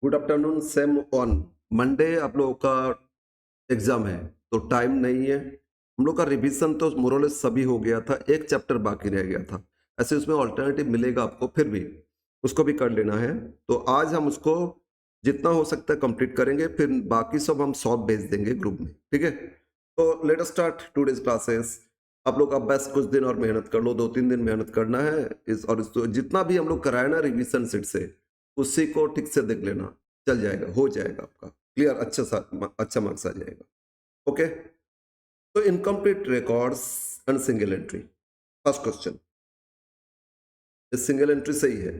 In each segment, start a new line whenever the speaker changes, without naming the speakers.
Good afternoon same one. Monday आप लोगों का एग्जाम है तो टाइम नहीं है। हम लोग का रिवीजन तो मोरलेस सभी हो गया था, एक चैप्टर बाकी रह गया था। ऐसे उसमें ऑल्टरनेटिव मिलेगा आपको, फिर भी उसको भी कर लेना है। तो आज हम उसको जितना हो सकता है कंप्लीट करेंगे, फिर बाकी सब हम सॉल्व भेज देंगे ग्रुप में, ठीक है। तो let us start today's classes. आप लोग का बेस्ट कुछ दिन और मेहनत कर लो, 2-3 दिन मेहनत करना है जितना भी हम लोग कराए ना रिवीजन सेट से, उसी को ठीक से देख लेना। चल जाएगा, हो जाएगा आपका क्लियर, अच्छा मार्क्स आ जाएगा। ओके। तो incomplete records and single entry. First question, single entry सही है।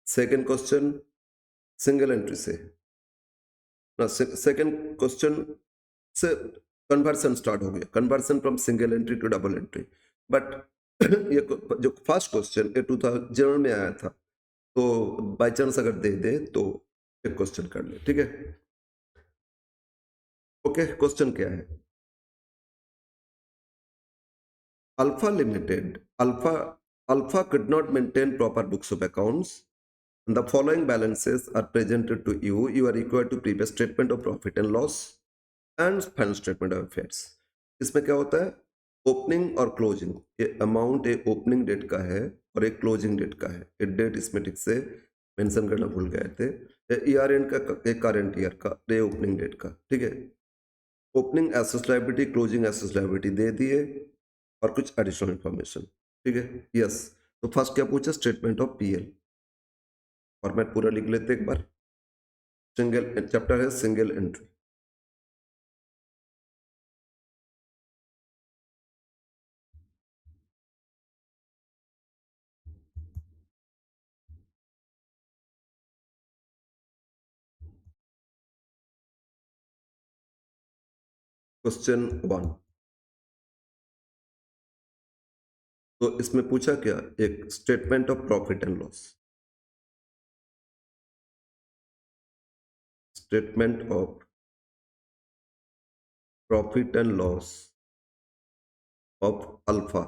सेकंड क्वेश्चन सिंगल एंट्री से ना, सेकंड क्वेश्चन से कन्वर्सन स्टार्ट हो गया, conversion from single entry to double entry. But ये जो फर्स्ट क्वेश्चन ये 2000 में आया था, तो बाई चांस अगर दे दे तो एक क्वेश्चन कर ले, ठीक है। ओके, क्वेश्चन क्या है? Alpha Limited, Alpha could not maintain proper books of accounts. And the following balances are presented to you. You are required to prepare statement of profit and loss and final statement of affairs. इसमें क्या होता है? Opening और closing, ये amount एक opening date का है और एक क्लोजिंग डेट का है। एक डेट इसमें ठीक से मेंशन करना भूल गए थे। ईयर एंड का, एक करंट ईयर का, ये ओपनिंग डेट का, ठीक है। Opening asset liability, closing asset liability दे दिए और कुछ एडिशनल इंफॉर्मेशन, ठीक है। यस। तो फर्स्ट क्या पूछा? Statement of PL. फॉर्मेट पूरा लिख लेते एक बार। सिंगल चैप्टर है सिंगल एंट्री। क्वेश्चन 1, तो इसमें पूछा क्या? एक statement of profit and loss. Statement of profit and loss of alpha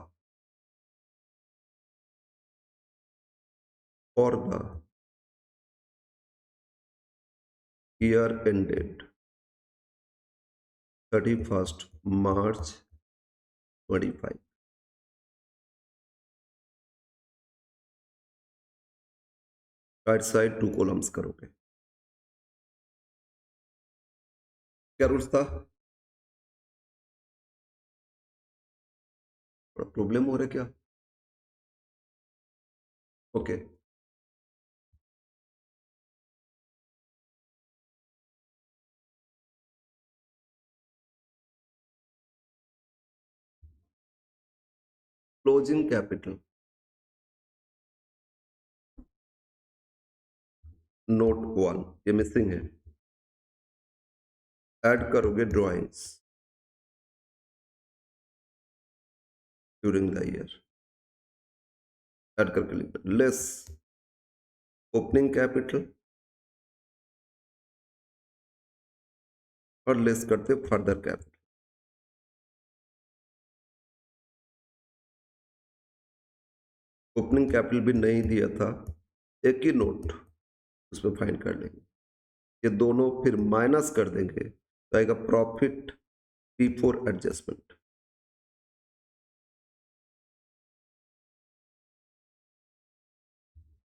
for the year ended 31st March 25। Right side 2 columns करोगे। क्या रूल्स था? प्रॉब्लम हो रहा है क्या? ओके। क्लोजिंग कैपिटल नोट 1 ये मिसिंग है। ऐड करोगे drawings during the year. Add करके लिख दो लेस ओपनिंग कैपिटल और लेस करते फर्दर कैपिटल। ओपनिंग कैपिटल भी नहीं दिया था, एक ही नोट उसमें फाइंड कर लेंगे। ये दोनों फिर माइनस कर देंगे तो आएगा profit before adjustment.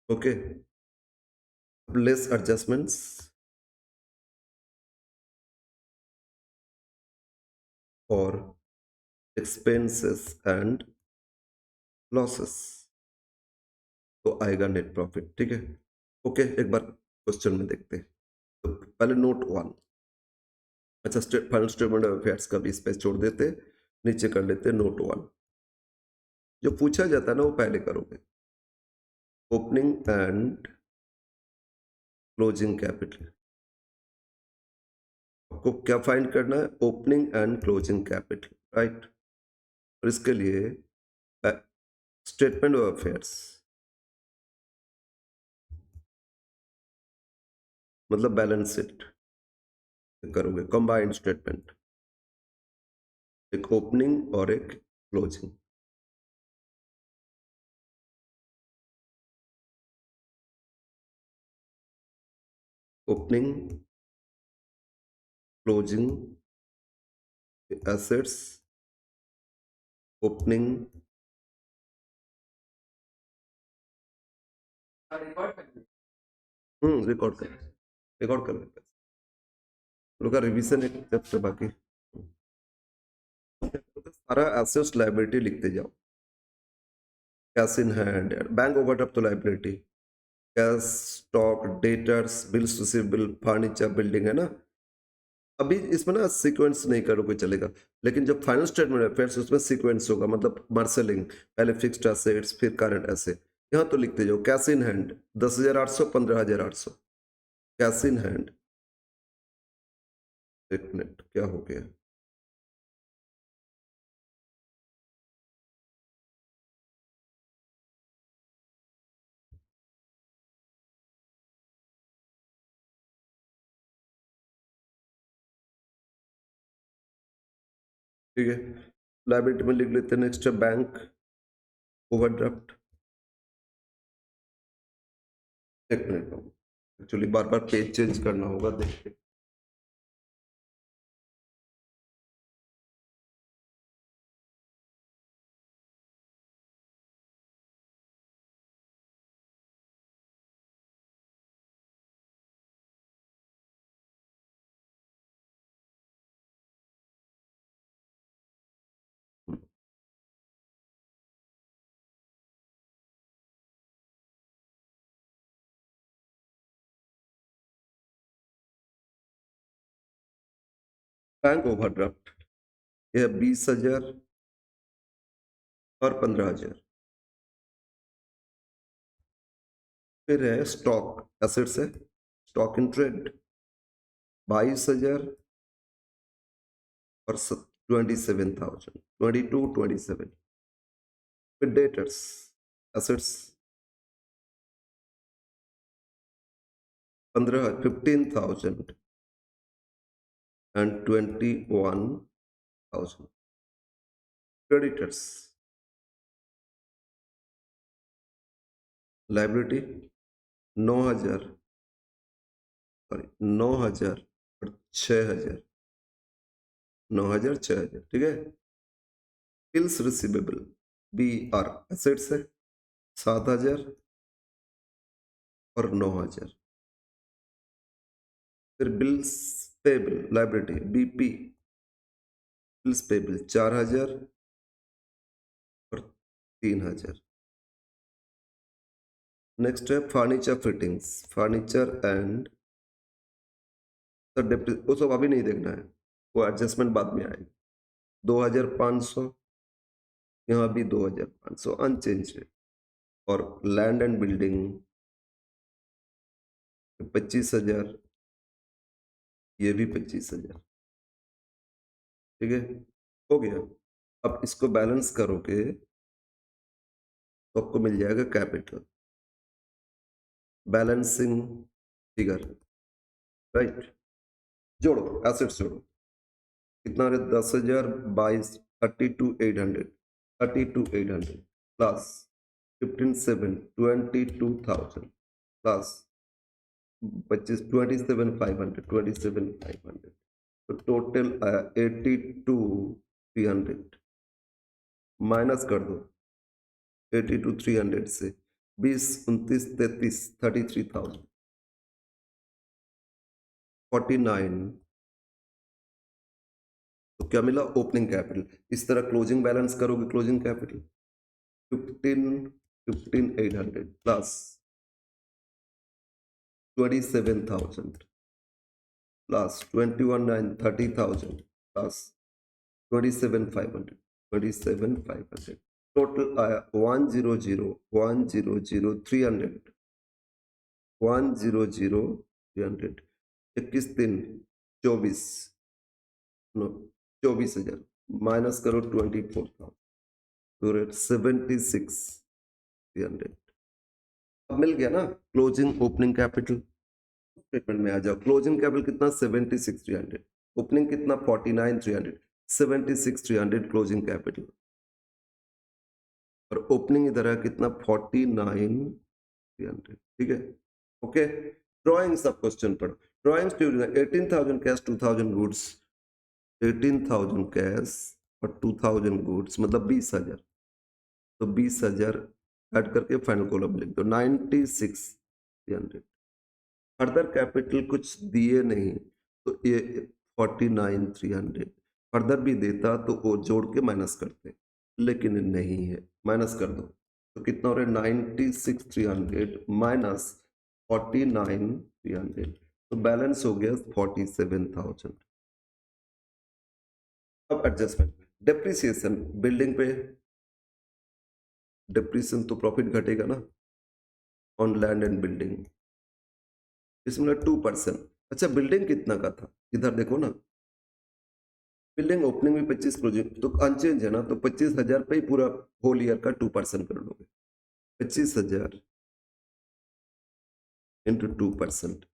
Okay. Less adjustments और एक्सपेंसेस एंड लॉसेस, तो आएगा नेट प्रॉफिट, ठीक है। ओके, एक बार क्वेश्चन में देखते हैं। तो पहले नोट 1, अच्छा फाइनल स्टेटमेंट ऑफ अफेयर्स का भी स्पेस छोड़ देते, नीचे कर लेते नोट 1। जो पूछा जाता है ना वो पहले करोगे। ओपनिंग एंड क्लोजिंग कैपिटल, आपको क्या फाइंड करना है? Opening and closing capital, right. और इसके लिए स्टेटमेंट ऑफ अफेयर्स मतलब बैलेंस शीट करोगे, कंबाइंड स्टेटमेंट, एक ओपनिंग और एक closing. Opening, closing assets, opening, record कर, रिकॉर्ड कर लेते हैं। लोग का रिवीजन एक चैप्टर बाकी, सारा एसेट्स लायबिलिटी लिखते जाओ। Cash in hand, bank overdraft तो liability, cash, stock, debtors, bills receivable, furniture, building, है ना। अभी इसमें ना सीक्वेंस नहीं करोगे चलेगा, लेकिन जब फाइनल स्टेटमेंट अफेयर्स उसमें सीक्वेंस होगा, मतलब मार्शलिंग, पहले फिक्स्ड एसेट्स फिर करंट एसेट। यहाँ तो लिखते जाओ cash in hand 10,800, 15,800, cash in hand. एक मिनट, क्या हो गया? ठीक है, लाइबिलिटी में लिख लेते हैं। नेक्स्ट है बैंक ओवरड्राफ्ट। एक मिनट, एक्चुअली बार बार पेज चेंज करना होगा, देखिए। बैंक ओवरड्राफ्ट ये 20,000 और 15,000। फिर है स्टॉक एसेट्स है, स्टॉक इन ट्रेड 22,000 और 27,000, 22, 27। फिर debtors assets 15,000 and 21,000। Creditors liability 9,000, sorry 9,000 और 6,000, 9,000, 6,000, ठीक है। Bills receivable B R assets है 7,000 और 9,000। फिर bills payable liability BP, bills payable 4,000 और 3,000। नेक्स्ट है फर्नीचर फिटिंग्स, फर्नीचर एंड वो सब अभी नहीं देखना है, वो एडजस्टमेंट बाद में आएगी। 2,500, यहाँ भी 2,500 अनचेंज है। और लैंड एंड बिल्डिंग 25,000, ये भी 25,000, ठीक है, हो गया। अब इसको बैलेंस करोगे तो आपको मिल जाएगा कैपिटल बैलेंसिंग फिगर, राइट। जोड़ो, एसेट्स जोड़ो, कितना है? 10,000, 22, 32,800, 32,800 प्लस 15,700, 22,000 प्लस 25, 27,500, 27,500, तो टोटल आया 82,300। माइनस कर दो 82,300 से 20, 29, 33, 33,000, 49। तो क्या मिला? Opening capital. इस तरह क्लोजिंग बैलेंस करोगे, closing capital 15,800 plus 27,000 plus 21,900, 30,000 plus 27,500, 27,500, total आया 100, 100, 300, 100, 300। 21 दिन 24, नो 24,000 माइनस करो 24,000, 76,300। अब मिल गया ना क्लोजिंग ओपनिंग कैपिटल। स्टेटमेंट में आ जाओ, क्लोजिंग कैपिटल कितना? 76,300, ओपनिंग कितना? 49,300, 76,300 क्लोजिंग कैपिटल, और ओपनिंग इधर है कितना? 49,300, ठीक है, ओके। ड्रॉइंग्स आप क्वेश्चन पढ़ो, ड्रॉइंग्स 18,000 कैश 2,000 गुड्स, 18,000 कैश और 2,000 गुड्स मतलब 20,000, तो 20,000 ऐड करके फाइनल कॉलम लिख दो 96,300। फर्दर कैपिटल कुछ दिए नहीं तो ये 49,300, फर्दर भी देता तो वो जोड़ के माइनस करते, लेकिन नहीं है, माइनस कर दो तो कितना हो रहा है 96,300 माइनस 49,300, तो बैलेंस हो गया 47,000। अब एडजस्टमेंट, डेप्रिसिएशन, बिल्डिंग पे डेप्रिसिएशन तो प्रॉफिट घटेगा ना ऑन लैंड एंड बिल्डिंग, इसमें 2%। अच्छा बिल्डिंग कितना का था, इधर देखो ना, बिल्डिंग ओपनिंग में 25, क्लोजिंग तो अनचेंज है ना, तो 25,000 पे ही पूरा होल ईयर का 2% कर लोगे, 25,000 इंटू 2%,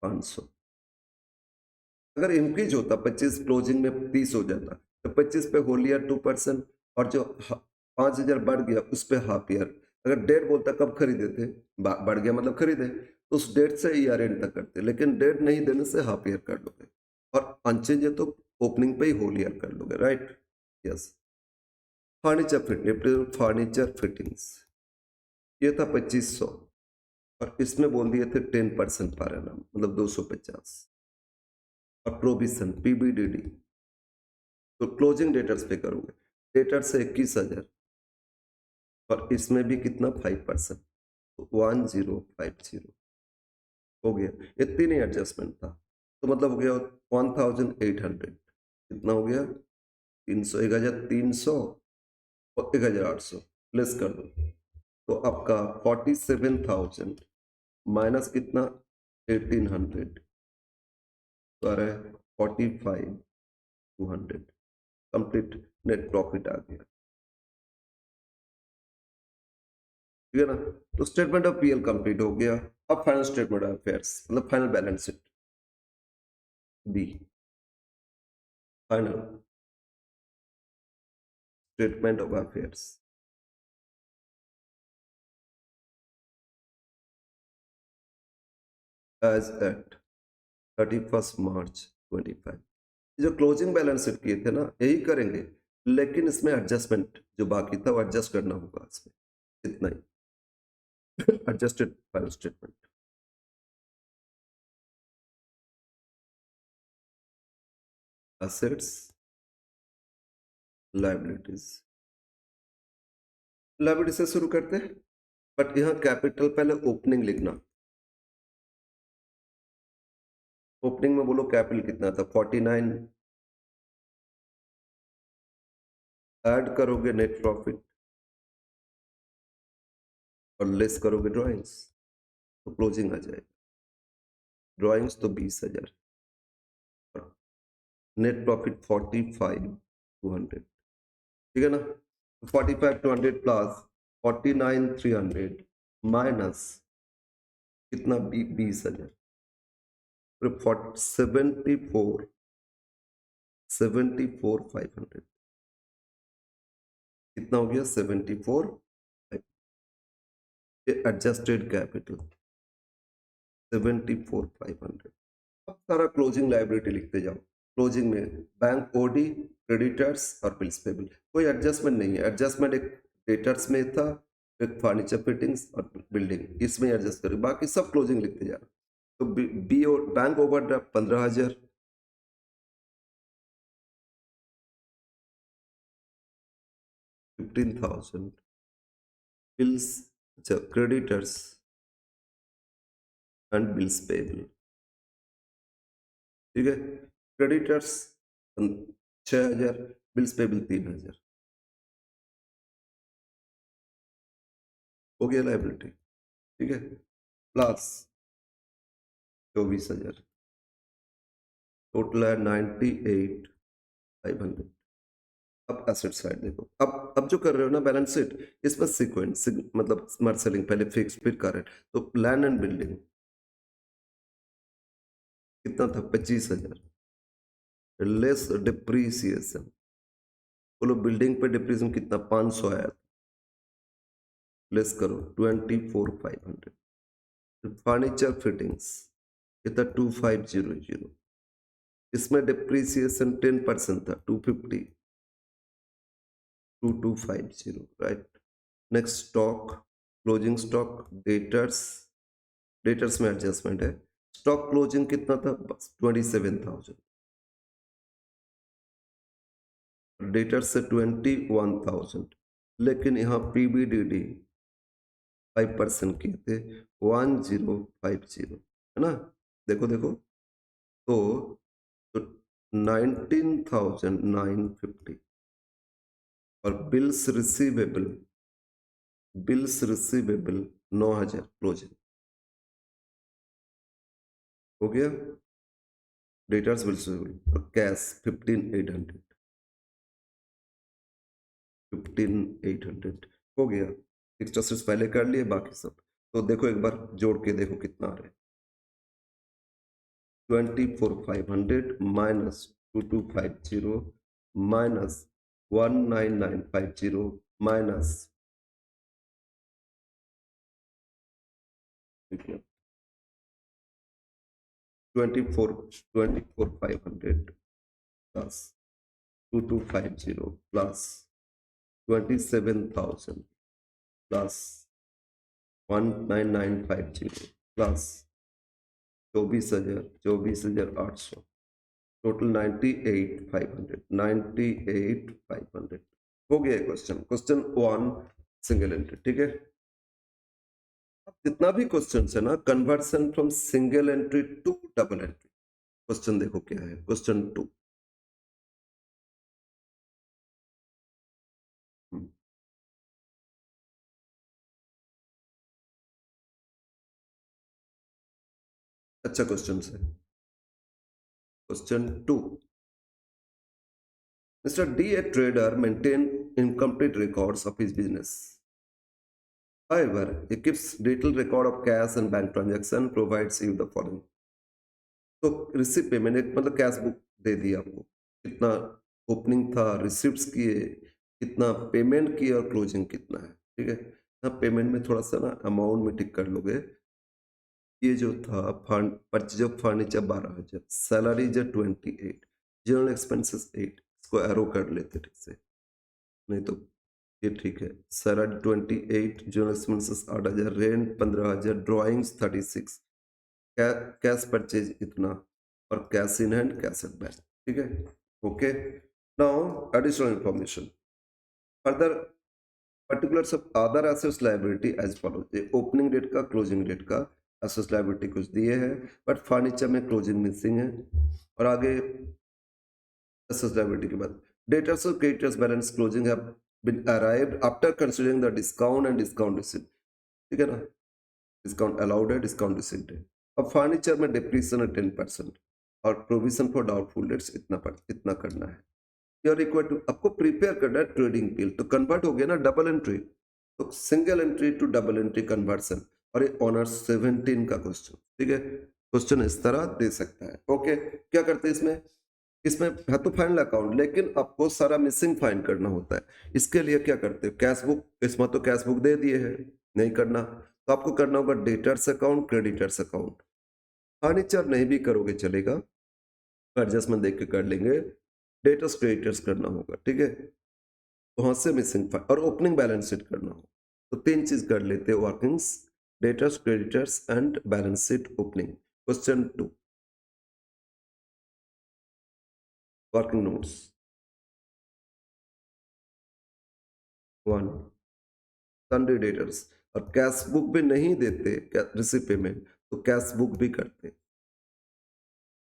500। अगर इंक्रीज होता 25 क्लोजिंग में 30 हो जाता, तो 25 पे होल ईयर 2%, और जो 5,000 बढ़ गया उस पे हाफ ईयर। अगर डेट बोलता कब खरीदे थे, बढ़ गया मतलब खरीदे, तो उस डेट से ईयर एंड तक करते, लेकिन डेट नहीं देने से हाफ ईयर कर लोगे, और अनचेंज है तो ओपनिंग पे ही होल ईयर कर लोगे, right. Yes. Furniture fitting, furniture fittings ये था 2500, और इसमें बोल दिए थे 10% पर एनम मतलब 250, और प्रोविजन पीबीडीडी तो क्लोजिंग डेटर्स पे करोगे, डेटर से 21,000, और इसमें भी कितना 5%, तो 1050 हो गया। ये तीन ही एडजस्टमेंट था, तो मतलब हो गया 1,800, कितना हो गया 300, 1,300 और 1,800 लेस कर दो, तो आपका 47,000 माइनस कितना 1,800, तो आ रहा है 45,200, कंप्लीट नेट प्रॉफिट आ गया, ठीक है ना। तो स्टेटमेंट ऑफ पीएल कंप्लीट हो गया। अब फाइनल स्टेटमेंट ऑफ अफेयर्स मतलब final balance sheet, B final statement of affairs as at 31 March 25। जो क्लोजिंग बैलेंस शीट किए थे ना यही करेंगे, लेकिन इसमें एडजस्टमेंट जो बाकी था वो एडजस्ट करना होगा, इसमें इतना ही adjusted final statement. Assets, liabilities, liability से शुरू करते हैं, बट यहाँ कैपिटल पहले ओपनिंग लिखना, ओपनिंग में बोलो कैपिटल कितना था 49, ऐड करोगे नेट प्रॉफिट और लेस करोगे ड्राइंग्स, तो क्लोजिंग आ जाएगा, ड्राइंग्स तो 20,000, नेट प्रॉफिट 45,200, ठीक है ना। 45,200 प्लस 49,300 माइनस कितना 20,000, 74,500, कितना हो गया 74, एडजस्टेड कैपिटल 74,500। अब सारा क्लोजिंग लायबिलिटी लिखते जाओ, क्लोजिंग में बैंक ओडी, क्रेडिटर्स और बिल्स पेबल, कोई एडजस्टमेंट नहीं है, एडजस्टमेंट एक डेटर्स में था, एक फर्नीचर फिटिंग्स और बिल्डिंग, इसमें एडजस्ट करें, बाकी सब क्लोजिंग लिखते जा रहा। तो बी बैंक ओवरड्राफ्ट 15,000, $15,000, बिल्स, अच्छा क्रेडिटर्स एंड बिल्स पेबल, ठीक है। क्रेडिटर्स 6,000, बिल्स पेबल 3,000, हो गया लाइबिलिटी, ठीक है, प्लस 24,000, टोटल है 98,500। अब एसेट साइड देखो, अब जो कर रहे हो ना बैलेंस शीट, इसमें सीक्वेंस मतलब स्मार्ट सेलिंग पहले फिक्स फिर करंट, तो लैंड एंड बिल्डिंग कितना था 25,000, लेस डिप्रीसिएशन, बोलो बिल्डिंग पे डिप्रीसिएशन कितना 500 आया, लेस करो 24,500। फर्नीचर फिटिंग्स कितना 2,500, इसमें डिप्रिसिएशन 10% था 250, 2,250 right. Next stock, closing stock, debtors, debtors में एडजस्टमेंट है। स्टॉक क्लोजिंग कितना था, बस 27,000, डेटर्स से 21,000, लेकिन यहाँ पीबीडीडी 5% किए थे 1050, है ना। देखो देखो, तो 19,950, और बिल्स रिसीवेबल 9,000 क्लोजिंग हो गया। डेटर्स बिल्स रिसीवेबल और कैश 15,800, 15,800 हो गया। फिक्स्ड असेट्स पहले कर लिए, बाकी सब तो देखो एक बार जोड़ के देखो कितना आ रहा है। 24,500 minus 2250 minus 19950 minus 24,500 plus 2250 plus 27,000 plus 19950 plus 24,800, total 98,500 हो गया क्वेश्चन। क्वेश्चन 1 सिंगल एंट्री, ठीक है। अब जितना भी क्वेश्चन है ना, conversion from single entry to double entry, question देखो क्या है। क्वेश्चन 2, अच्छा क्वेश्चन है। Question 2. Mr. D, a trader, maintains incomplete records of his business. However, he keeps detailed record of cash and bank transaction, provides you the following. तो receipt payment एक मतलब cash book दे दी आपको, कितना opening था, receipts किए, कितना payment किए और क्लोजिंग कितना है, ठीक है। यहाँ पेमेंट में थोड़ा सा ना अमाउंट में टिक कर लोगे। ये जो था परचेज ऑफ फर्नीचर 12,000, सैलरी जो 28, जनरल एक्सपेंसेस 8, इसको एरो कर लेते ठीक से, नहीं तो ये ठीक है। Salary 28, general expenses 8,000, rent 15,000, drawings 36, cash purchase इतना, और cash in hand, cash at bank, ठीक है। Okay, now additional information further, particulars of other assets liability as follows. ये ओपनिंग डेट का, क्लोजिंग डेट का एसेट्स लायबिलिटी कुछ दिए हैं, बट फर्नीचर में क्लोजिंग मिसिंग है। और आगे एसेट्स लायबिलिटी के बाद डेटर्स और creditors balance closing have been arrived after considering the discount and discount received, ठीक है ना। डिस्काउंट अलाउड है, डिस्काउंट रिसीव्ड है। अब फर्नीचर में डिप्रीसिएशन है 10%, और प्रोविजन फॉर डाउटफुल डेट्स इतना करना है। यू आर इक्वल टू, आपको प्रिपेयर करना है ट्रेडिंग बिल, तो कन्वर्ट हो गया ना डबल एंट्री, तो single entry to double entry conversion, और ये ऑनर्स 17 का क्वेश्चन, ठीक है। क्वेश्चन इस तरह दे सकता है। ओके, क्या करते हैं इसमें, इसमें है तो फाइनल अकाउंट, लेकिन आपको सारा मिसिंग फाइंड करना होता है। इसके लिए क्या करते हो, कैश बुक, इसमें तो कैश बुक दे दिए है, नहीं करना, तो आपको करना होगा debtors account, creditors account. Furniture नहीं भी करोगे चलेगा, एडजस्टमेंट देख के कर लेंगे। डेटर्स क्रेडिटर्स करना होगा, ठीक है। वहां से मिसिंग और ओपनिंग बैलेंस शीट करना हो, तो 3 चीज कर लेते हैं, workings, debtors, creditors and balance sheet opening. Question 2, working notes 1, Sunday debtors, और कैश बुक भी नहीं देते रिसिप्ट पेमेंट, तो कैश बुक भी करते,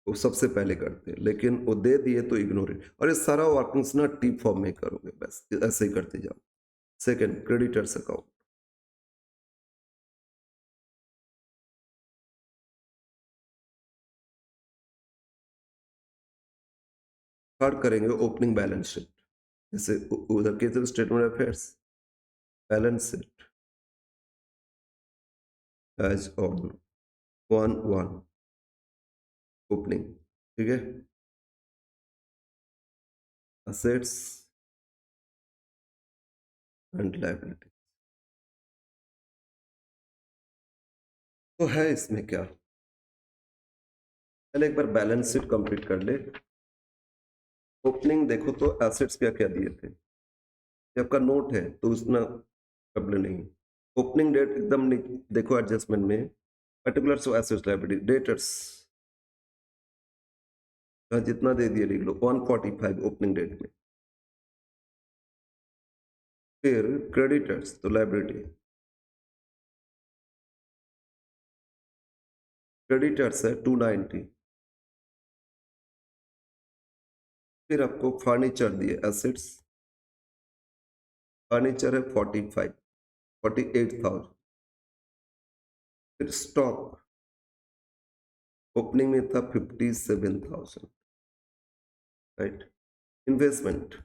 वो सबसे पहले करते, लेकिन वो दे दिए तो इग्नोर इट, और ये सारा वर्किंग्स ना टी फॉर्म में करोगे, बस ऐसे ही करते जाओ। सेकंड, क्रेडिटर्स अकाउंट, थर्ड करेंगे ओपनिंग बैलेंस शीट, जैसे उधर के statement affairs, balance sheet as on 1/1 opening, ठीक है। असेट्स एंड लायबिलिटी, तो है इसमें क्या, पहले एक बार बैलेंस शीट कंप्लीट कर ले। ओपनिंग देखो तो एसेट्स क्या क्या दिए थे, ये आपका नोट है तो उसमें कबल नहीं। ओपनिंग डेट एकदम देखो एडजस्टमेंट में, पर्टिकुलर एसेट्स लायबिलिटी डेटर्स जितना दे दिए लिख लो 145 ओपनिंग डेट में। फिर क्रेडिटर्स तो लायबिलिटी, क्रेडिटर्स है 290। फिर आपको फर्नीचर दिए एसेट्स, फर्नीचर है 45 48,000। फिर स्टॉक ओपनिंग में था 57,000, राइट। इन्वेस्टमेंट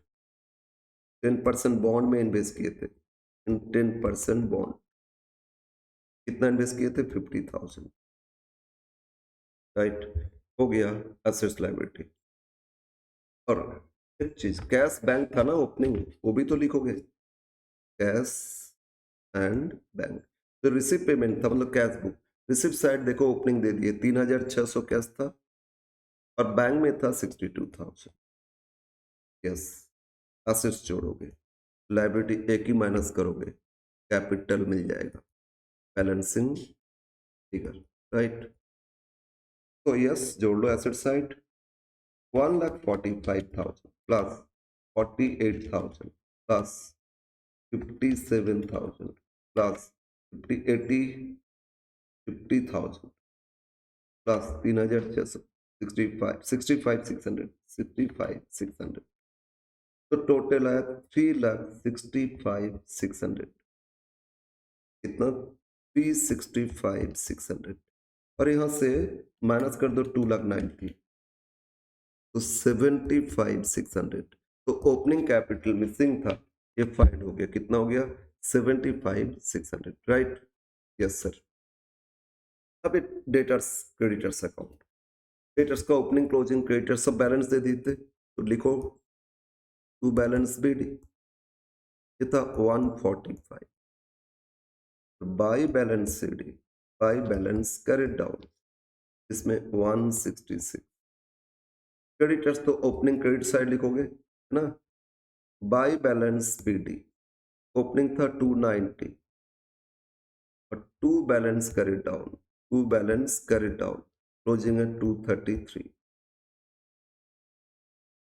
10% बॉन्ड में इन्वेस्ट किए थे, 10% बॉन्ड कितना इन्वेस्ट किए थे 50,000, राइट। हो गया एसेट्स लायबिलिटी। और एक चीज कैश बैंक था ना ओपनिंग, वो भी तो लिखोगे, कैश एंड बैंक। तो रिसिप्ट पेमेंट था मतलब कैश बुक, रिसिप्ट साइड देखो ओपनिंग दे दिए 3,600 कैश था और बैंक में था 62,000। यस, एसेट्स जोड़ोगे, लायबिलिटी एक ही माइनस करोगे, कैपिटल मिल जाएगा, बैलेंसिंग फिगर, राइट। तो यस जोड़ लो asset side, 1,45,000 plus 48,000 plus 57,000 plus 50,000 plus 3,600 65,600 तो टोटल आया 3,65,600। कितना 365,600 और यहाँ से माइनस कर दो 2,90,000 तो 75,600। तो ओपनिंग कैपिटल मिसिंग था, ये फाइंड हो गया, कितना हो गया 75,600, राइट। Yes sir. अब डेटर्स क्रेडिटर्स अकाउंट, क्रेडिटर्स का ओपनिंग क्लोजिंग क्रेडिटर्स सब बैलेंस दे दिए थे तो लिखो टू बैलेंस बीडी, ये था 145 by balance CD by balance carried down, इसमें 166। क्रेडिटर्स तो ओपनिंग क्रेडिट साइड लिखोगे है ना, बाई बैलेंस बीडी ओपनिंग था 290 और to balance carried down, to balance carried down closing है 233।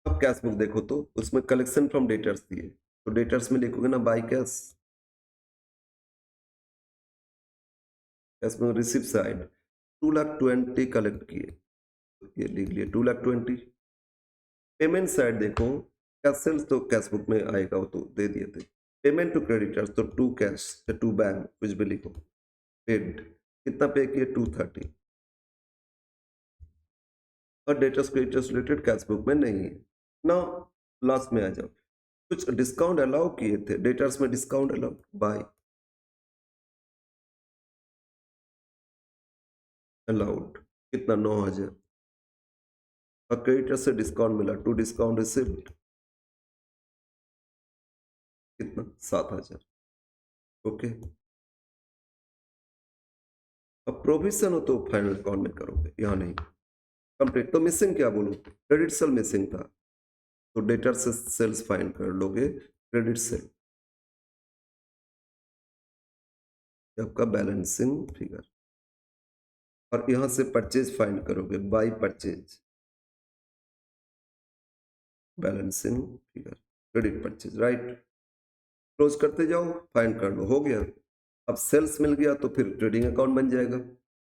अब कैश बुक देखो तो उसमें कलेक्शन फ्रॉम डेटर्स दिए, तो डेटर्स में लिखोगे ना बाई कैश, कैश में रिसिप्ट साइड 2,20,000 कलेक्ट किए, ये लिख लिए 2,20,000। पेमेंट साइड देखो, कैश सेल्स तो कैश बुक में आएगा वो तो दे दिए थे, पेमेंट टू क्रेडिटर्स तो टू कैश टू बैंक कुछ भी लिखो, पेड कितना पे किए 230 और debtors creditors related cash book में नहीं है ना। लास्ट में आ जाओ, कुछ डिस्काउंट अलाउ किए थे डेटर्स में, डिस्काउंट अलाउ बाय अलाउड कितना 9,000 और क्रेडिटर से डिस्काउंट मिला टू डिस्काउंट रिसिप्ट कितना 7,000, ओके। अब प्रोविजन हो तो फाइनल अकाउंट में करोगे, यहाँ नहीं। कंप्लीट तो मिसिंग क्या बोलूं, क्रेडिट सेल मिसिंग था तो डेटर से सेल्स फाइंड कर लोगे, क्रेडिट सेल आपका बैलेंसिंग फिगर और यहां से परचेज फाइंड करोगे by purchase, balancing figure credit purchase, right. Close करते जाओ फाइंड कर लो, हो गया। अब सेल्स मिल गया तो फिर ट्रेडिंग अकाउंट बन जाएगा,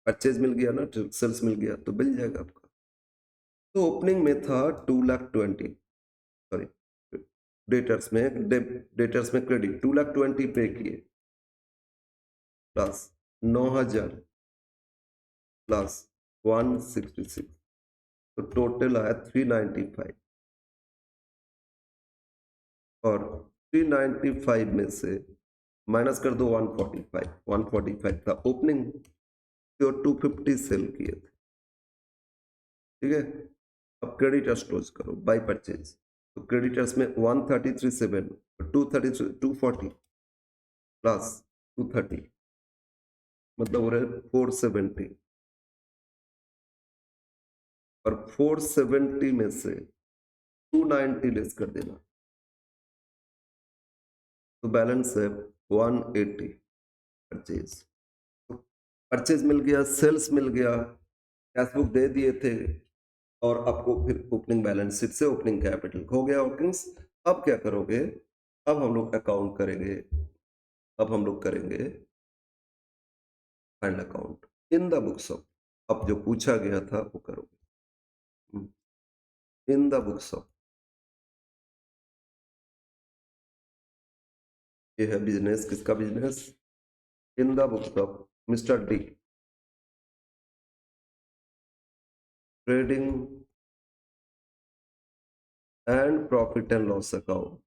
परचेज मिल गया ना, सेल्स मिल गया तो मिल जाएगा आपका। तो ओपनिंग में था 2,20,000, सॉरी डेटर्स में क्रेडिट 2,20,000 पे किए प्लस 9,000 प्लस 166 तो टोटल आया 395 और 395 में से माइनस कर दो 145, 145 था ओपनिंग और 250 सेल किए थे, ठीक है। अब क्रेडिटर्स क्लोज करो बाय परचेज, तो क्रेडिटर्स में 133.7 240 प्लस 230 मतलब हो रहा है 470, और 470 में से 290 लेस कर देना, तो बैलेंस है 180 परचेज। तो परचेज मिल गया, सेल्स मिल गया, कैश बुक दे दिए थे, और आपको फिर ओपनिंग बैलेंस शीट से ओपनिंग कैपिटल हो गया ओपनिंग्स। अब क्या करोगे, अब हम लोग अकाउंट करेंगे, अब हम लोग करेंगे final account in the books of, अब जो पूछा गया था वो करोगे इन द बुक्स ऑफ। ये है बिजनेस, किसका business, in the books of mister D, trading and profit and loss account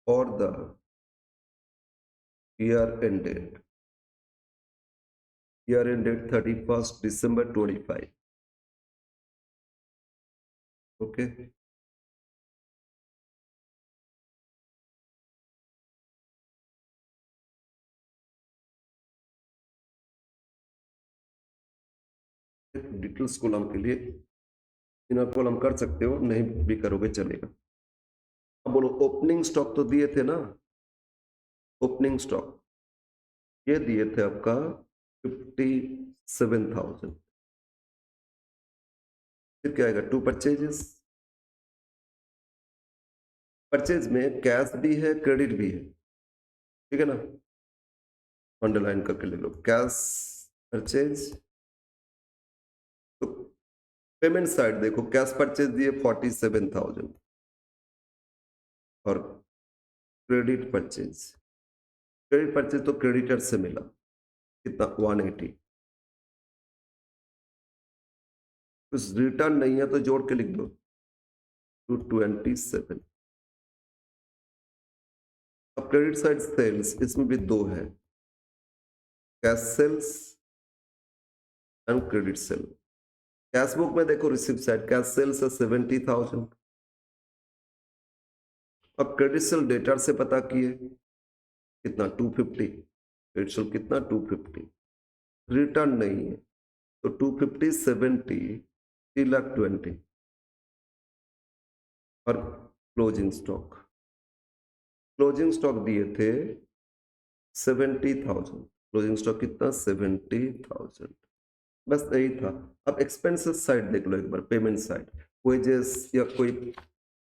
for the year ended 31st December 25. Okay, details column के लिए इनर कॉलम कर सकते हो, नहीं भी करोगे चलेगा। अब बोलो ओपनिंग स्टॉक तो दिए थे ना, ओपनिंग स्टॉक ये दिए थे आपका 57,000। फिर क्या आएगा, टू परचेजेस, परचेज में कैश भी है क्रेडिट भी है, ठीक है ना, अंडरलाइन करके ले लो कैश परचेज। तो पेमेंट साइड देखो, कैश परचेज दिए 47,000 और क्रेडिट परचेज, क्रेडिट परचेज तो क्रेडिटर से मिला कितना 180, कुछ रिटर्न नहीं है तो जोड़ के लिख दो 227। अब क्रेडिट साइड सेल्स, इसमें भी दो है, cash sales and credit sale. Cash book में देखो रिसिप्ट साइड कैश सेल्स है 70,000, अब क्रेडिट सेल डेटर से पता किए कितना 250, क्रेडिट सेल कितना 250, रिटर्न नहीं है तो 250 70 3,20,000, और क्लोजिंग स्टॉक दिए थे 70,000, क्लोजिंग स्टॉक कितना 70,000, बस यही था। अब एक्सपेंसेस साइड देख लो एक बार, पेमेंट साइड वेजेस या कोई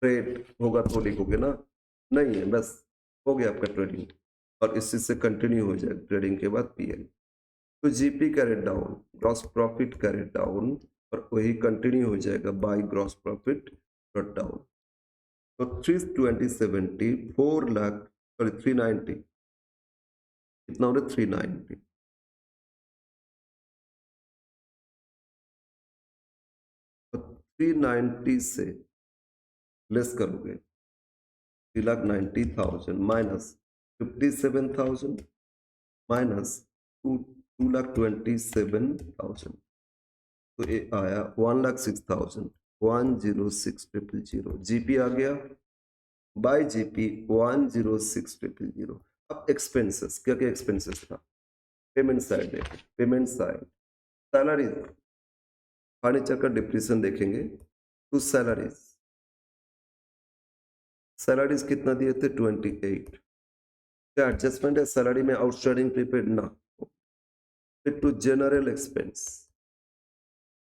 ट्रेड होगा तो लिखोगे ना, नहीं है, बस हो गया आपका ट्रेडिंग, और इसी से कंटिन्यू हो जाए ट्रेडिंग के बाद पीएल। तो GP carried down, gross profit carried down, और वही कंटिन्यू हो जाएगा by gross profit brought down. तो 320 4 लाख सॉरी 390 कितना हो रहा है 390, तो 390 से लेस करोगे 3,90,000 माइनस 57,000 माइनस 2,27,000, तो ये आया 1,06,000 106,000, जीपी आ गया बाय जीपी 106,000। अब एक्सपेंसेस, क्या क्या एक्सपेंसेस था, पेमेंट साइड देखो, पेमेंट साइड सैलरी, फर्नीचर का डिप्रेशन देखेंगे तो सैलरीज, सैलरीज कितना दिए थे 28, क्या एडजस्टमेंट है सैलरी में, आउटस्टैंडिंग प्रीपेड ना, फिर टू जनरल एक्सपेंस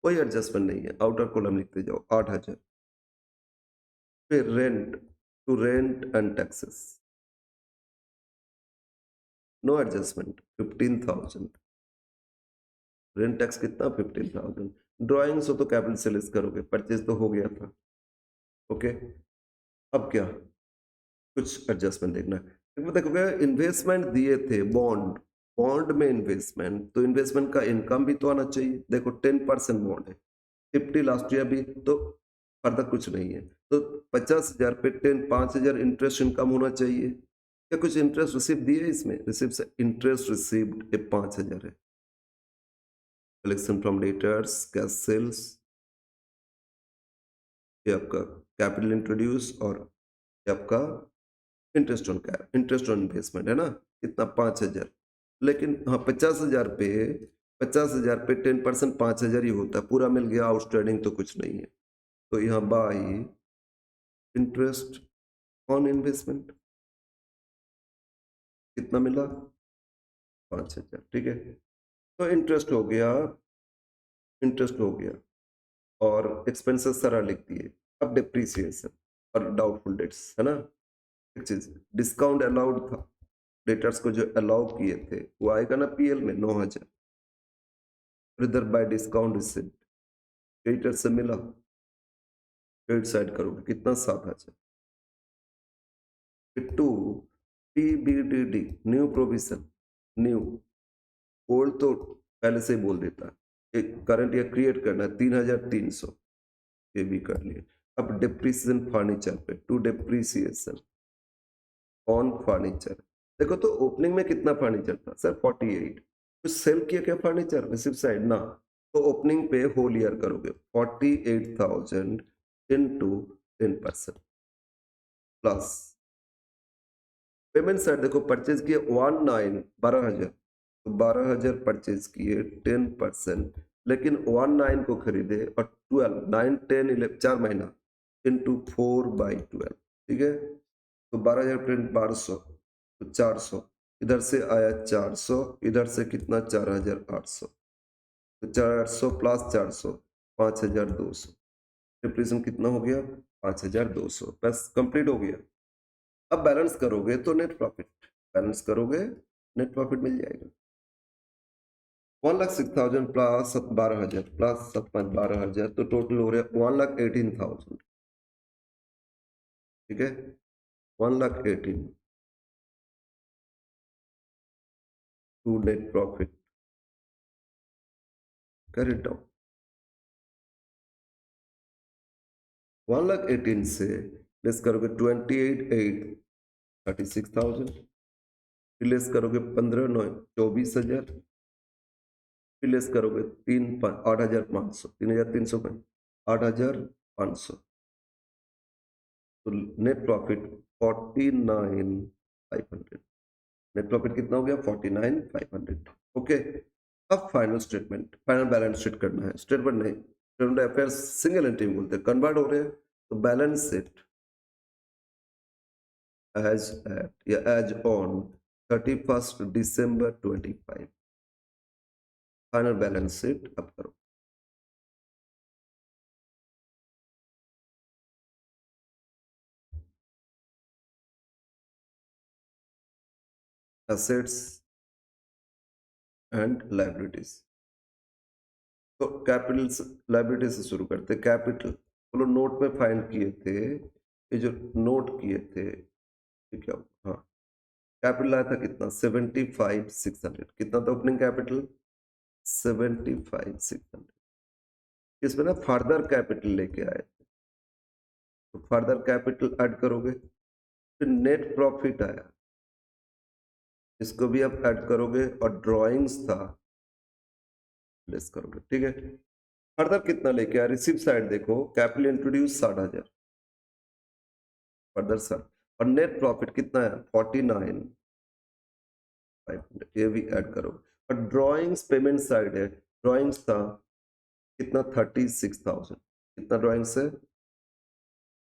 कोई एडजस्टमेंट नहीं है, आउटर कॉलम लिखते जाओ 8,000, फिर rent to rent and taxes no adjustment 15,000, rent tax कितना 15,000, ड्राइंग्स हो तो कैपिटल से लेस करोगे, परचेज तो हो गया था, ओके। अब क्या, कुछ एडजस्टमेंट देखना है, देखोगे इन्वेस्टमेंट दिए थे बॉन्ड, बॉन्ड में इन्वेस्टमेंट, तो इन्वेस्टमेंट का इनकम भी तो आना चाहिए, देखो 10% बॉन्ड है, 50 लास्ट ईयर भी, तो फर्दर कुछ नहीं है, तो 50,000 पे 5,000 इंटरेस्ट इनकम होना चाहिए, क्या कुछ इंटरेस्ट रिसीव दिए इसमें, रिसीव से इंटरेस्ट रिसीव्ड 5,000 है, collection from debtors cash sales, ये आपका कैपिटल इंट्रोड्यूस, और ये आपका interest on cap, interest on investment है ना, कितना 5,000। लेकिन हाँ 50,000 पे 10% 5,000 ही होता है, पूरा मिल गया, आउटस्टैंडिंग तो कुछ नहीं है। तो यहाँ बाई इंटरेस्ट ऑन इन्वेस्टमेंट कितना मिला, 5,000। ठीक है, तो इंटरेस्ट हो गया और एक्सपेंसेस सारा लिख दिए। अब डिप्रिसिएशन और डाउटफुल डेट्स है ना, एक चीज डिस्काउंट अलाउड था, डेटर्स को जो अलाउ किए थे वो आएगा ना पीएल में 9,000। इधर बाय डिस्काउंट रिसिप्ट क्रेडिटर से मिला, क्रेडिट साइड करोगे कितना, 7,000। फिर to PBDD new provision, new, old तो पहले से ही बोल देता है, एक करंट ईयर क्रिएट करना है 3,300, ये भी कर लिए। अब डिप्रिसिएशन फर्नीचर पे, टू डिप्रिसिएशन ऑन फर्नीचर। देखो तो ओपनिंग में कितना फर्नीचर था सर, 48। कुछ सेल किया क्या फर्नीचर रिसिप्ट साइड ना, तो ओपनिंग पे होल ईयर करोगे 48,000 इंटू 10% प्लस पेमेंट साइड देखो, परचेज किए 12,000, तो 12,000 परचेज किए 10%, लेकिन 19 को खरीदे और 12 9 10 11 4 महीना इंटू 4/12। ठीक है, तो 12,000 प्रिंट 1200, तो 400 इधर से आया, 400 इधर से कितना 4,800, तो 400 प्लस 400 5,200, डिप्रीशिएशन कितना हो गया 5,200। बस कंप्लीट हो गया। अब बैलेंस करोगे तो नेट प्रॉफिट, बैलेंस करोगे नेट प्रॉफिट मिल जाएगा 1,06,000 प्लस 12,000 प्लस 12,000, तो टोटल हो रहा है 1,18,000। ठीक है, 1,18,000 टू नेट प्रॉफिट, कर इट डाउन। 1,18,000 से लेस करोगे 28,836,000, फिर लेस करोगे 15,9 24,000, फिर लेस करोगे 8,500, 3,300 का 8,500, तो नेट प्रॉफिट 49,500। नेट प्रॉफिट कितना हो गया 49,500। ओके, अब final statement, final balance sheet करना है, स्टेटमेंट नहीं, स्टेटमेंट अफेयर सिंगल एंट्री बोलते हैं, कन्वर्ट हो रहे हैं, तो बैलेंस शीट as at या as on 31st December 25, final balance sheet अब करो। एसेट्स एंड लाइबिलिटीज, तो कैपिटल लाइबिलिटी से शुरू करते, कैपिटल बोलो नोट में फाइंड किए थे, ये जो नोट किए थे ये क्या, हाँ कैपिटल आया था कितना 75,600, कितना था ओपनिंग कैपिटल 75,600, इसमें ना फर्दर कैपिटल लेके आए थे, तो फर्दर कैपिटल ऐड करोगे, फिर नेट प्रॉफिट आया, इसको भी आप ऐड करोगे, और ड्राइंग्स था लेस करोगे। ठीक है, फर्दर कितना लेके आया, रिसीव साइड देखो, कैपिटल इंट्रोड्यूस 60,000 फर्दर सर, और नेट प्रॉफिट कितना है 49,500, ये भी ऐड करो, और ड्राइंग्स पेमेंट साइड है, ड्राइंग्स था कितना 36,000, कितना ड्राइंग्स है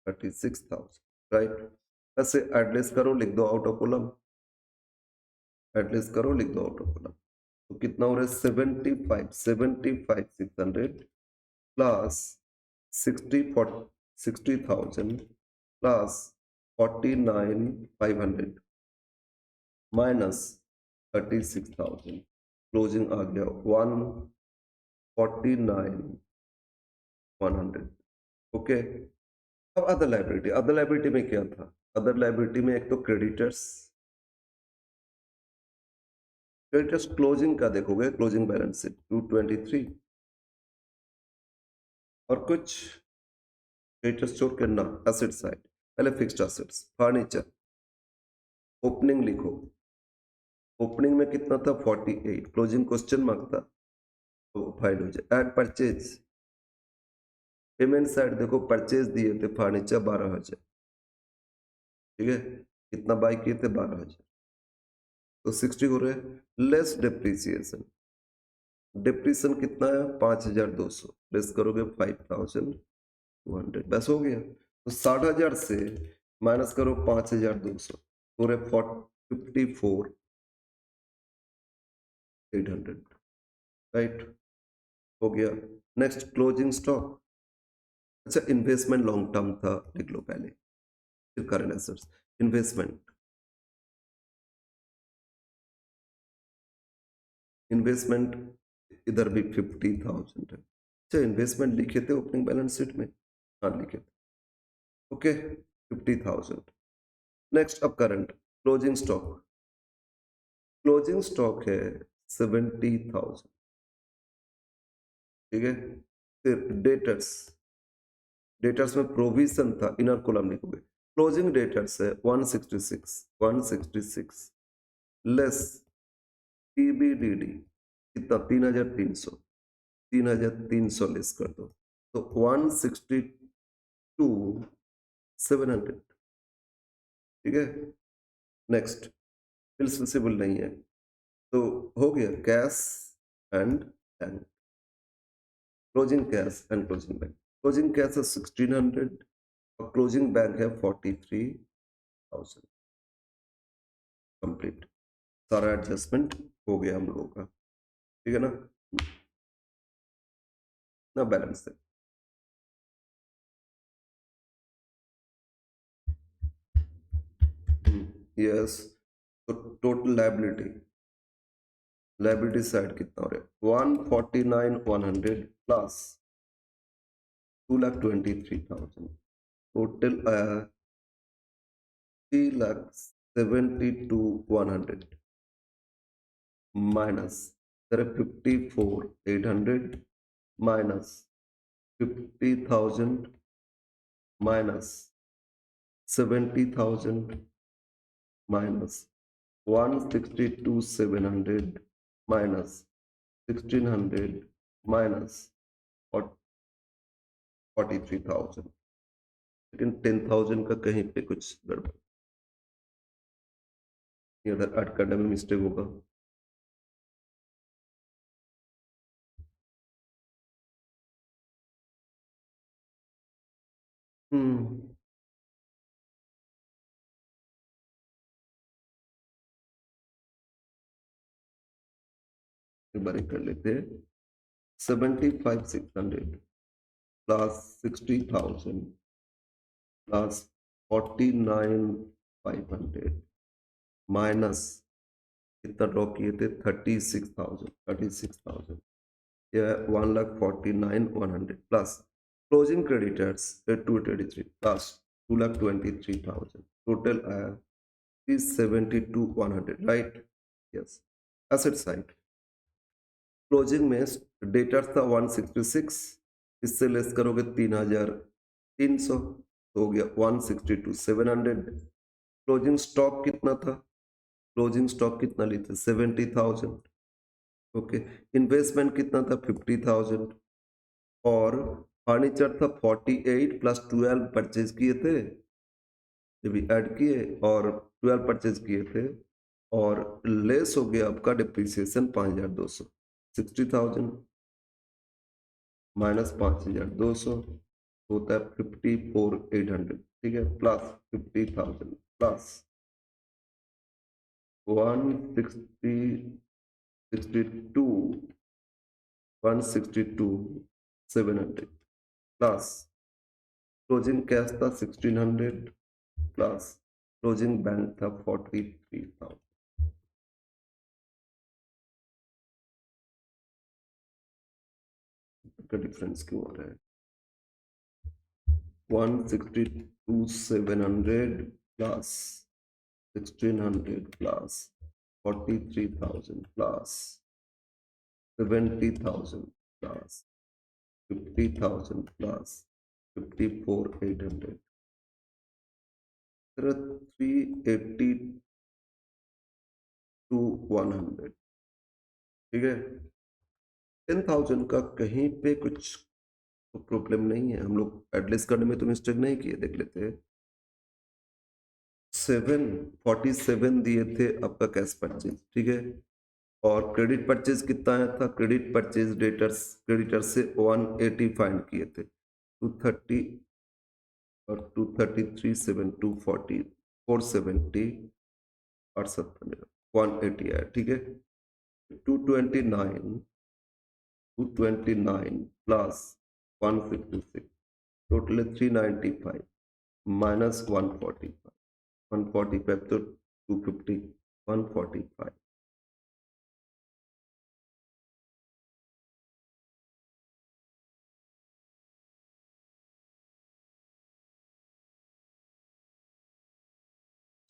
36,000, राइट। ऐसे एडलेस करो, लिख दो आउट ऑफ कॉलम, एडलेस करो लिख दो आउट ऑफ कॉलम, तो कितना हो रहा है 75,600 प्लस 60,000 प्लस 49,500 माइनस 36,000, क्लोजिंग आ गया 149,100। ओके, अब अदर लाइबिलिटी, अदर लाइबिलिटी में क्या था, अदर लाइबिलिटी में एक तो क्रेडिटर्स, क्रेडिटर्स क्लोजिंग का देखोगे, क्लोजिंग बैलेंस शीट 223, और कुछ क्रेडिटर्स छोड़ के ना, एसेट साइड पहले फिक्स्ड एसेट्स फर्नीचर, ओपनिंग लिखो, ओपनिंग में कितना था 48, क्लोजिंग क्वेश्चन मार्क था, तो फाइल हो जाए। ऐड परचेज, पेमेंट साइड देखो, परचेज दिए थे फर्नीचर 12,000, ठीक है, कितना बाय किए थे? 12,000। तो 60 हो रहे हैं लेस डेप्रीसिएशन। डेप्रीसिएशन कितना है? 5,200 लेस करोगे 5,200, बस हो गया। तो 60,000 से माइनस करो 5,200, पूरे 54,800, राइट? हो गया। Next closing stock. अच्छा, इन्वेस्टमेंट लॉन्ग टर्म था, लिख लो पहले, फिर करंट एसेट्स। इन्वेस्टमेंट इधर भी 50,000 है। अच्छा, इन्वेस्टमेंट लिखे थे ओपनिंग बैलेंस शीट में? हाँ लिखे थे। ओके, 50,000। नेक्स्ट अब current closing stock. Closing stock है 70,000, ठीक है। फिर डेटर्स, डेटर्स में प्रोविजन था, इनर कॉलम लिखोगे। क्लोजिंग डेटर्स है 166 लेस पीबीडीडी कितना? 3,300, 3,300 लेस कर दो तो 162,700, ठीक है। नेक्स्ट, बिल्स विजिबल नहीं है तो हो गया cash and bank. Closing cash and closing bank. Closing cash है 1,600 और क्लोजिंग बैंक है 43,000। कंप्लीट, सारा एडजस्टमेंट हो गया हम लोगों का, ठीक है ना। ना बैलेंस है। यस, तो टोटल लायबिलिटी, लायबिलिटी साइड कितना हो रहा है? 149,100 plus 2,23,000, total 3,72,100 minus 54,800 minus 50,000 minus 70,000 minus 162,700 minus 1,600 minus 43,000। लेकिन 10,000 का कहीं पे कुछ गड़बड़, इधर ऐड करने में मिस्टेक होगा। हम्म, एक बार कर लेते हैं। 75,600 प्लस 60,000 प्लस 49,500 माइनस कितना ड्रॉ किए थे? 36,000। यह 1,49,100 plus closing creditors 283 plus 2,23,000, total आया 372,100, right? Yes. Asset side closing में डेटर्स था 166, इससे लेस करोगे 3,300 तो हो गया 162,700। क्लोजिंग स्टॉक कितना था? क्लोजिंग स्टॉक कितना लिए थे? 70,000। ओके, इन्वेस्टमेंट कितना था? 50,000 और फर्नीचर था 48 प्लस 12 परचेज किए थे, ये भी ऐड किए और 12 परचेज किए थे और लेस हो गया आपका डिप्रिसिएशन 5,200। 60,000 माइनस 5,200 होता है 54,800, ठीक है, plus 50,000 plus 162,700 plus closing cash था 1,600 प्लस क्लोजिंग बैंक था 43,000। का डिफरेंस क्यों आ रहा है? 162,700 plus 1,600 plus 43,000 plus 70,000 plus 50,000 plus 54,800, 382,100, ठीक है। 10,000 का कहीं पे कुछ तो प्रॉब्लम नहीं है, हम लोग एडलिस्ट करने में तो मिस्टेक नहीं किए, देख लेते हैं। 747 दिए थे आपका कैश परचेज, ठीक है। और क्रेडिट परचेज कितना आया था? क्रेडिट परचेज क्रेडिटर से 180 फाइंड किए थे, 230 और 233 7 240 470 और 70 180 आया, ठीक है। 229 प्लस 156 टोटल 395 माइनस 145 तो 250 145।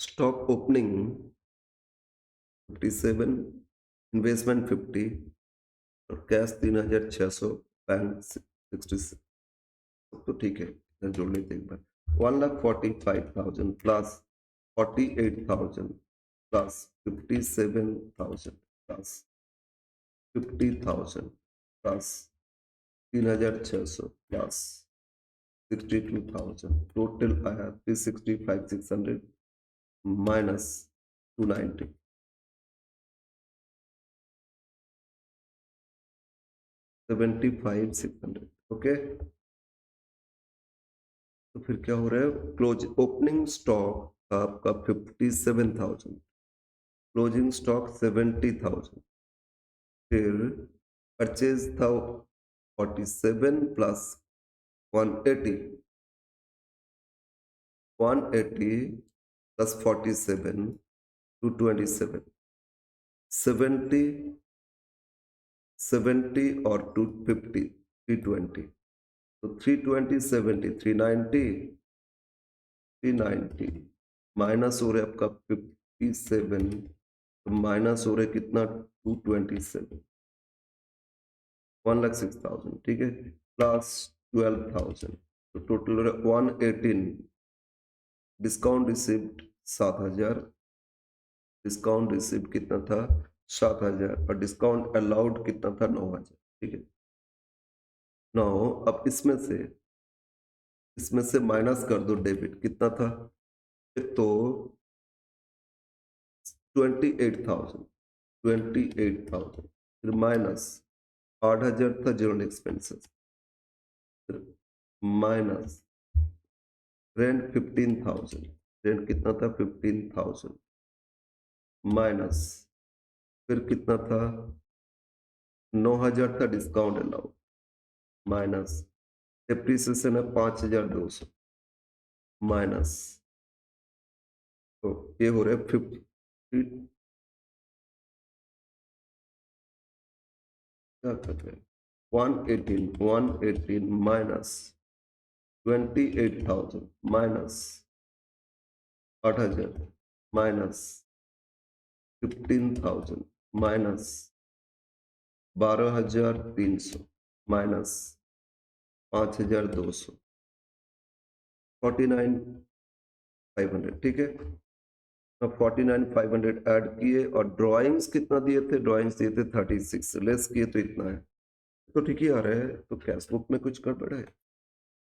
स्टॉक ओपनिंग 57, इन्वेस्टमेंट 50 और कैश 3600, बैंक 66। तो ठीक है, जोड़ लेते एक बार। 1,45,000 plus 48,000 plus 57,000 plus 50,000 plus 3,600 plus 62,000, total आया 365,600 माइनस 290, 75,600। ओके, तो फिर क्या हो रहा है? क्लोज ओपनिंग स्टॉक आपका 57,000, क्लोजिंग स्टॉक 70,000, फिर परचेज था 47 प्लस 180, 180 प्लस 47 227, 70 70 और 250 320, तो 320 70 390 390 माइनस हो रहा है आपका 57, तो माइनस हो रहा है कितना? 227, 1,06,000, ठीक है, प्लस 12,000, तो टोटल हो रहा है 118। डिस्काउंट रिसिप्ट 7,000, डिस्काउंट रिसिप्ट कितना था? 7,000, और डिस्काउंट अलाउड कितना था? 9,000, ठीक है। 9, अब इसमें से माइनस कर दो डेबिट, कितना था? तो 28,000, 28,000, फिर माइनस 8,000 था जनरल एक्सपेंसेस, फिर माइनस रेंट 15,000, रेंट कितना था? 15,000, माइनस फिर कितना था? 9,000 था डिस्काउंट अलाउड, माइनस डेप्रिसिएशन है 5,200, माइनस, तो ये हो रहा है 50। क्या कर रहे हैं? 118 minus 28,000 minus 8,000 minus 15,000 minus 12,300 minus 5,200, 49,500, ठीक है। अब 49,500 ऐड किए, और ड्राइंग्स कितना दिए थे? ड्राइंग्स दिए थे 36, लेस किए तो इतना है, तो ठीक ही आ रहा है। तो कैश बुक में कुछ गड़बड़ है?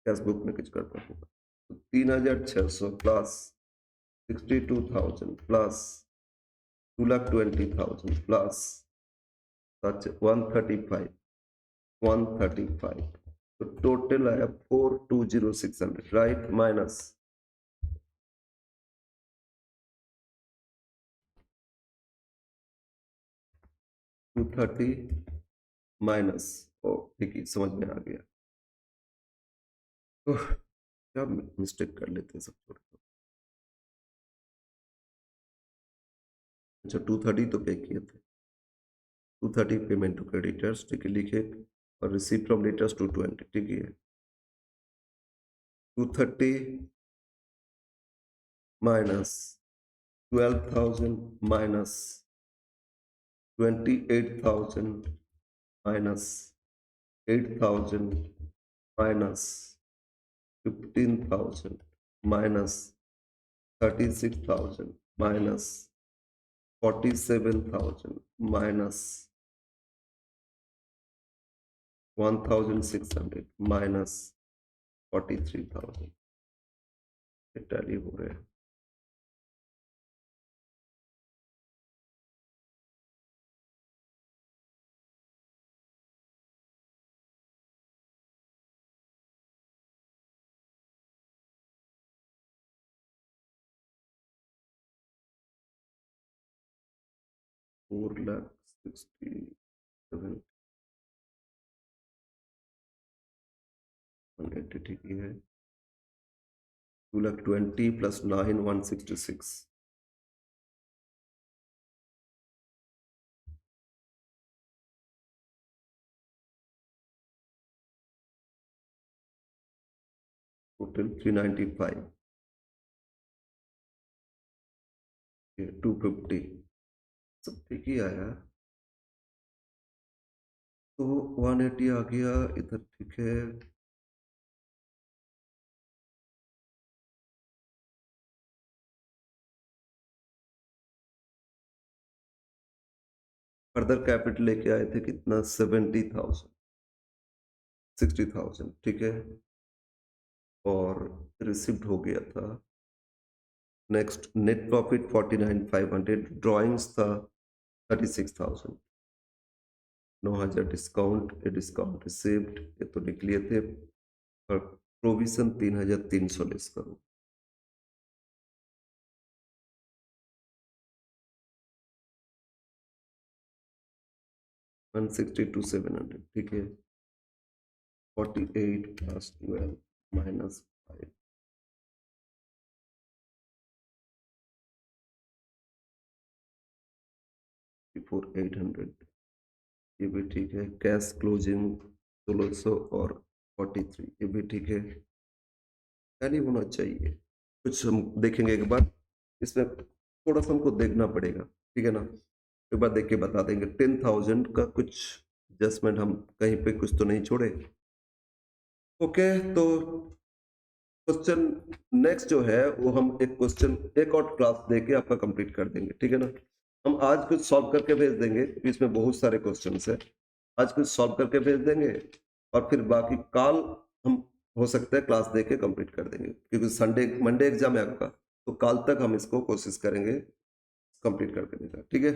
कैश बुक में कुछ गड़बड़ होगा, तो 3,600 प्लस 62,000 प्लस 2,20,000 प्लस 135, 135, तो टोटल आया 420,600, राइट, माइनस 230 माइनस, ओ ठीक है, समझ में आ गया। क्या मिस्टेक कर लेते हैं सब थोड़ा। अच्छा, 230 तो पे किए थे, 230 पेमेंट टू क्रेडिटर्स, ठीक है, लिखे, और रिसीव फ्रॉम डेटर्स 220, ठीक है। 230 minus 12,000 minus 28,000 minus 8,000 minus 15,000 minus 36,000 minus 47,000 minus 1,600 minus 43,000, tally हो रहे हैं। 4,60,700 180 ठीक ही है। 2,20,000 plus 9 166 total 395 ये 250 सब ठीक ही आया। तो 180 आ गया इधर ठीक है। फर्दर कैपिटल लेके आए थे कितना 70,000 60,000 ठीक है। और रिसिप्ट हो गया था। नेक्स्ट नेट प्रॉफिट 49,500 ड्रॉइंग्स था 36,000 9,000 डिस्काउंट डिस्काउंट रिसिप्ट ये तो लिख लिए थे। और प्रोविजन 3,300 लेस करो। 162,700 ठीक है। 48 plus 12 minus 5 4,800 ये भी ठीक है। कैश क्लोजिंग 1,600 और 43 ये भी ठीक है। क्या नहीं होना चाहिए कुछ हम देखेंगे एक बार। इसमें थोड़ा सा हमको देखना पड़ेगा ठीक है ना। एक बार देख के बता देंगे। 10,000 का कुछ एडजस्टमेंट हम कहीं पे कुछ तो नहीं छोड़े। ओके तो क्वेश्चन नेक्स्ट जो है वो हम एक क्वेश्चन एक और क्लास देके आपका कंप्लीट कर देंगे ठीक है ना। हम आज कुछ सॉल्व करके भेज देंगे क्योंकि इसमें बहुत सारे क्वेश्चंस है। आज कुछ सॉल्व करके भेज देंगे और फिर बाकी कल हम हो सकता है क्लास देके कंप्लीट कर देंगे क्योंकि संडे मंडे एग्जाम है आपका। तो कल तक हम इसको कोशिश करेंगे कंप्लीट कर देने का ठीक है।